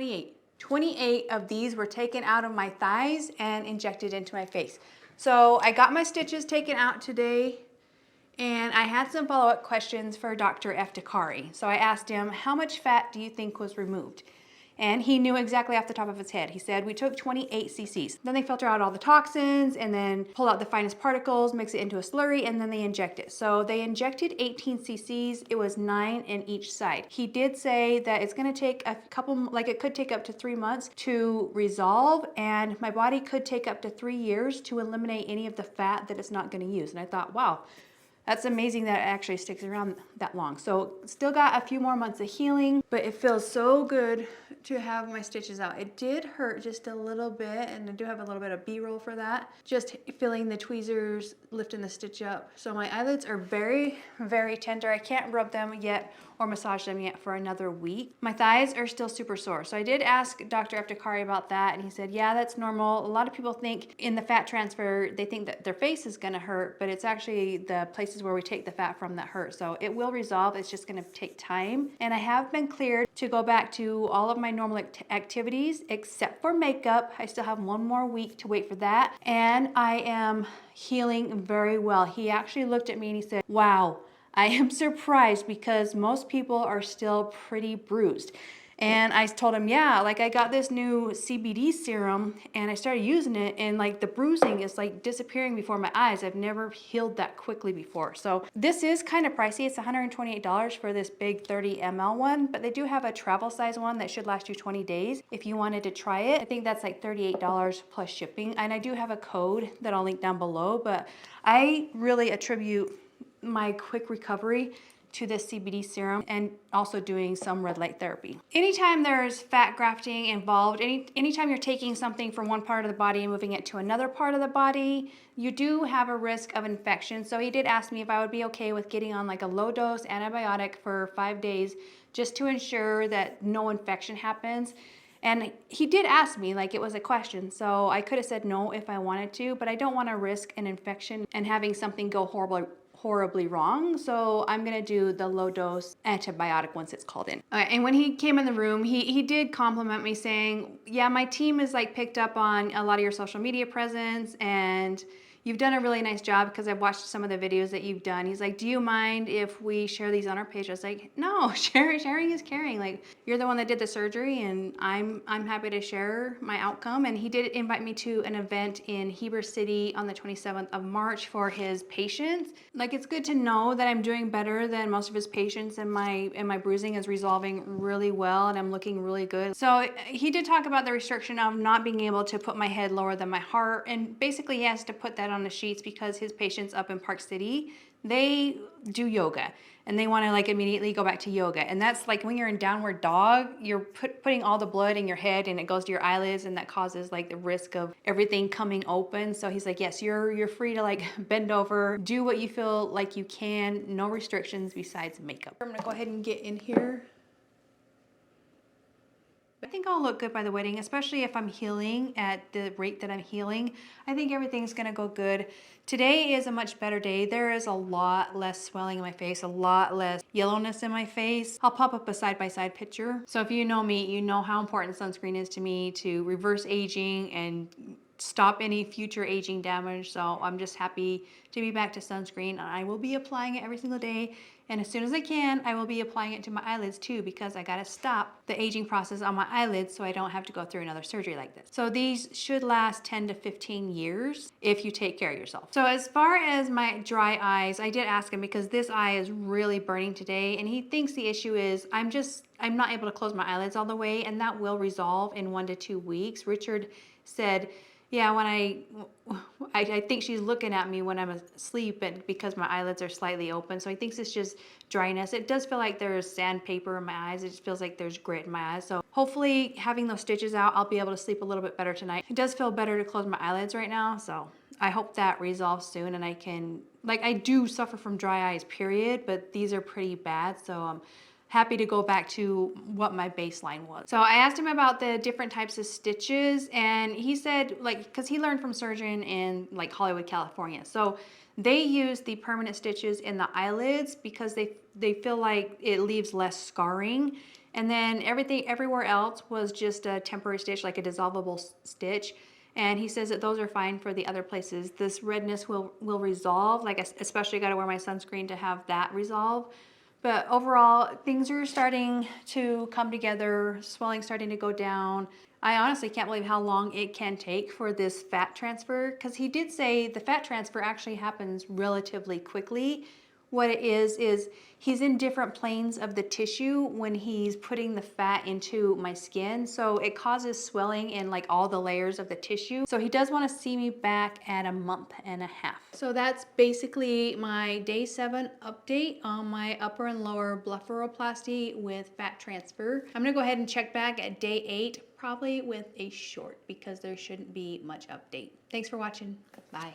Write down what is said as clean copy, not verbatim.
28. 28 of these were taken out of my thighs and injected into my face. So I got my stitches taken out today, and I had some follow-up questions for Dr. Eftikari. So I asked him, how much fat do you think was removed? And he knew exactly off the top of his head. He said, we took 28 cc's. Then they filter out all the toxins and then pull out the finest particles, mix it into a slurry, and then they inject it. So they injected 18 cc's. It was 9 in each side. He did say that it's gonna take a couple, like it could take up to 3 months to resolve, and my body could take up to 3 years to eliminate any of the fat that it's not gonna use. And I thought, wow, that's amazing that it actually sticks around that long. So still got a few more months of healing, but it feels so good to have my stitches out. It did hurt just a little bit, and I do have a little bit of B-roll for that. Just feeling the tweezers lifting the stitch up. So my eyelids are very, very tender. I can't rub them yet or massage them yet for another week. My thighs are still super sore. So I did ask Dr. Eftikari about that, and he said, yeah, that's normal. A lot of people think in the fat transfer, they think that their face is gonna hurt, but it's actually the places where we take the fat from that hurt. So it will resolve, it's just gonna take time. And I have been cleared to go back to all of my normal activities, except for makeup. I still have 1 more week to wait for that. And I am healing very well. He actually looked at me and he said, wow, I am surprised because most people are still pretty bruised. And I told him, yeah, like I got this new CBD serum and I started using it, and like the bruising is like disappearing before my eyes. I've never healed that quickly before. So this is kind of pricey. It's $128 for this big 30 ml one, but they do have a travel size one that should last you 20 days if you wanted to try it. I think that's like $38 plus shipping. And I do have a code that I'll link down below, but I really attribute my quick recovery to this CBD serum and also doing some red light therapy. Anytime there's fat grafting involved, anytime you're taking something from one part of the body and moving it to another part of the body, you do have a risk of infection. So he did ask me if I would be okay with getting on like a low dose antibiotic for 5 days just to ensure that no infection happens. And he did ask me, like it was a question, so I could have said no if I wanted to, but I don't want to risk an infection and having something go horribly wrong. So I'm gonna do the low dose antibiotic once it's called in. Okay, and when he came in the room, he did compliment me saying, yeah, my team is like picked up on a lot of your social media presence and you've done a really nice job because I've watched some of the videos that you've done. He's like, do you mind if we share these on our page? I was like, no, sharing is caring. Like, you're the one that did the surgery and I'm happy to share my outcome. And he did invite me to an event in Heber City on the 27th of March for his patients. Like, it's good to know that I'm doing better than most of his patients, and my bruising is resolving really well and I'm looking really good. So he did talk about the restriction of not being able to put my head lower than my heart, and basically he has to put that on the sheets because his patients up in Park City, they do yoga and they want to like immediately go back to yoga. And that's like when you're in downward dog, you're putting all the blood in your head and it goes to your eyelids, and that causes like the risk of everything coming open. So he's like, yes, you're free to like bend over, do what you feel like you can, no restrictions besides makeup. I'm gonna go ahead and get in here. I think I'll look good by the wedding, especially if I'm healing at the rate that I'm healing. I think everything's gonna go good. Today is a much better day. There is a lot less swelling in my face, a lot less yellowness in my face. I'll pop up a side-by-side picture. So if you know me, you know how important sunscreen is to me to reverse aging and stop any future aging damage. So I'm just happy to be back to sunscreen. I will be applying it every single day. And as soon as I can, I will be applying it to my eyelids too, because I gotta stop the aging process on my eyelids so I don't have to go through another surgery like this. So these should last 10 to 15 years if you take care of yourself. So as far as my dry eyes, I did ask him because this eye is really burning today, and he thinks the issue is I'm not able to close my eyelids all the way, and that will resolve in 1 to 2 weeks. Richard said, yeah, when I think she's looking at me when I'm asleep, and because my eyelids are slightly open. So he thinks it's just dryness. It does feel like there's sandpaper in my eyes. It just feels like there's grit in my eyes. So hopefully having those stitches out, I'll be able to sleep a little bit better tonight. It does feel better to close my eyelids right now. So I hope that resolves soon and I can, like, I do suffer from dry eyes, period, but these are pretty bad. So happy to go back to what my baseline was. So I asked him about the different types of stitches, and he said, like, because he learned from surgeon in like Hollywood, California. So they use the permanent stitches in the eyelids because they feel like it leaves less scarring. And then everything everywhere else was just a temporary stitch, like a dissolvable stitch. And he says that those are fine for the other places. This redness will resolve, like especially got to wear my sunscreen to have that resolve. But overall, things are starting to come together, swelling starting to go down. I honestly can't believe how long it can take for this fat transfer, because he did say the fat transfer actually happens relatively quickly. What it is he's in different planes of the tissue when he's putting the fat into my skin. So it causes swelling in like all the layers of the tissue. So he does want to see me back at a month and a half. So that's basically my day 7 update on my upper and lower blepharoplasty with fat transfer. I'm gonna go ahead and check back at day 8, probably with a short, because there shouldn't be much update. Thanks for watching. Bye.